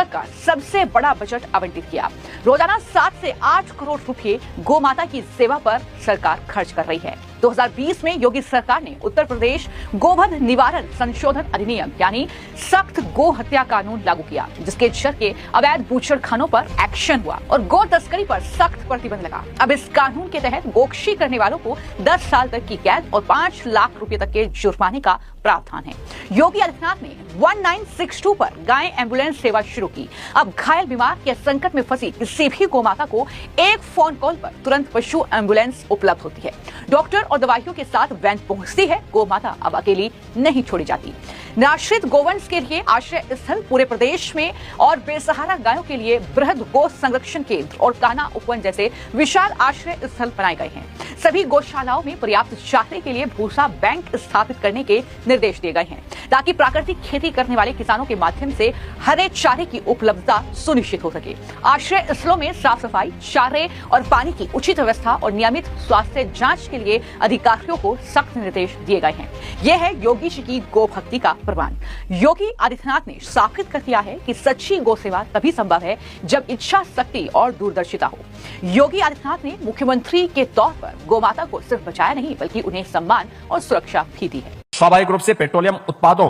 तक का सबसे बड़ा बजट आवंटित किया। रोजाना 7 से 8 करोड़ रुपए गोमाता की सेवा पर सरकार खर्च कर रही है। 2020 में योगी सरकार ने उत्तर प्रदेश गोवध निवारण संशोधन अधिनियम यानी सख्त गो हत्या कानून लागू किया, जिसके जरिए अवैध बूचड़खानों पर एक्शन हुआ और गो तस्करी पर सख्त प्रतिबंध लगा। अब इस कानून के तहत गोकशी करने वालों को 10 साल तक की कैद और 5 लाख रुपए तक के जुर्माने का प्रावधान है। योगी आदित्यनाथ ने 1962 पर गाय एम्बुलेंस सेवा शुरू की। अब घायल, बीमार या संकट में फंसी किसी भी गोमाता को एक फोन कॉल पर तुरंत पशु एम्बुलेंस उपलब्ध होती है। डॉक्टर और दवाइयों के साथ वैन पहुंचती है। गोमाता अब अकेली नहीं छोड़ी जाती। निराश्रित गोवंश के लिए आश्रय स्थल पूरे प्रदेश में और बेसहारा गायों के लिए बृहद गो संरक्षण केंद्र और कान्हा उपवन जैसे विशाल आश्रय स्थल बनाए गए हैं। सभी गौशालाओं में पर्याप्त चारे के लिए भूसा बैंक स्थापित करने के निर्देश दिए गए हैं, ताकि प्राकृतिक खेती करने वाले किसानों के माध्यम से हरे चारे की उपलब्धता सुनिश्चित हो सके। आश्रय स्थलों में साफ सफाई, चारे और पानी की उचित व्यवस्था और नियमित स्वास्थ्य जांच के लिए अधिकारियों को सख्त निर्देश दिए गए हैं। यह है योगी जी की गो भक्ति का प्रमाण। योगी आदित्यनाथ ने साबित कर दिया है कि सच्ची गो सेवा तभी संभव है जब इच्छा शक्ति और दूरदर्शिता हो। योगी आदित्यनाथ ने मुख्यमंत्री के तौर पर गोमाता को सिर्फ बचाया नहीं, बल्कि उन्हें सम्मान और सुरक्षा भी दी है। स्वाभाविक रूप से पेट्रोलियम उत्पादों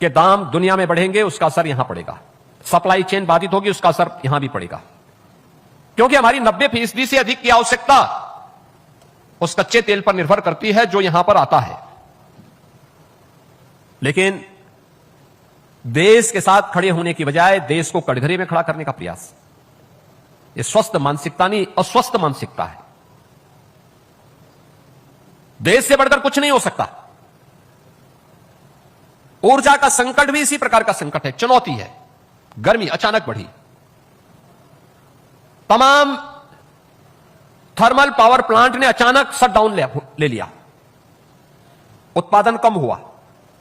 के दाम दुनिया में बढ़ेंगे, उसका असर यहां पड़ेगा। सप्लाई चेन बाधित होगी, उसका असर यहां भी पड़ेगा, क्योंकि हमारी 90% से अधिक की आवश्यकता उस कच्चे तेल पर निर्भर करती है जो यहां पर आता है। लेकिन देश के साथ खड़े होने की बजाय देश को कटघरे में खड़ा करने का प्रयास, यह स्वस्थ मानसिकता नहीं, अस्वस्थ मानसिकता है। देश से बढ़कर कुछ नहीं हो सकता। ऊर्जा का संकट भी इसी प्रकार का संकट है, चुनौती है। गर्मी अचानक बढ़ी, तमाम थर्मल पावर प्लांट ने अचानक शटडाउन ले लिया, उत्पादन कम हुआ।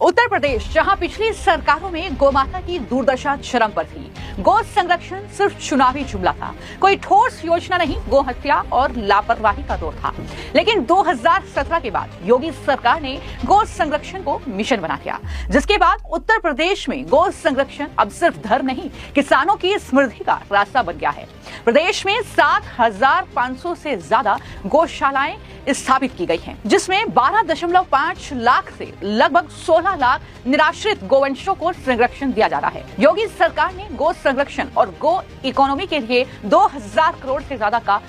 उत्तर प्रदेश, जहां पिछली सरकारों में गोमाता की दुर्दशा चरम पर थी, गौ संरक्षण सिर्फ चुनावी जुमला था, कोई ठोस योजना नहीं, गो हत्या और लापरवाही का दौर था। लेकिन 2017 के बाद योगी सरकार ने गौ संरक्षण को मिशन बना दिया, जिसके बाद उत्तर प्रदेश में गौ संरक्षण अब सिर्फ धर्म नहीं, किसानों की समृद्धि का रास्ता बन गया है। प्रदेश में 7,500 से ज्यादा गौशालाएं स्थापित की गई हैं, जिसमें 12.5 लाख से लगभग 16 लाख निराश्रित गोवंशों को संरक्षण दिया जा रहा है। योगी सरकार ने गो संरक्षण और गो इकोनॉमी के लिए 2000 करोड़ से ज्यादा का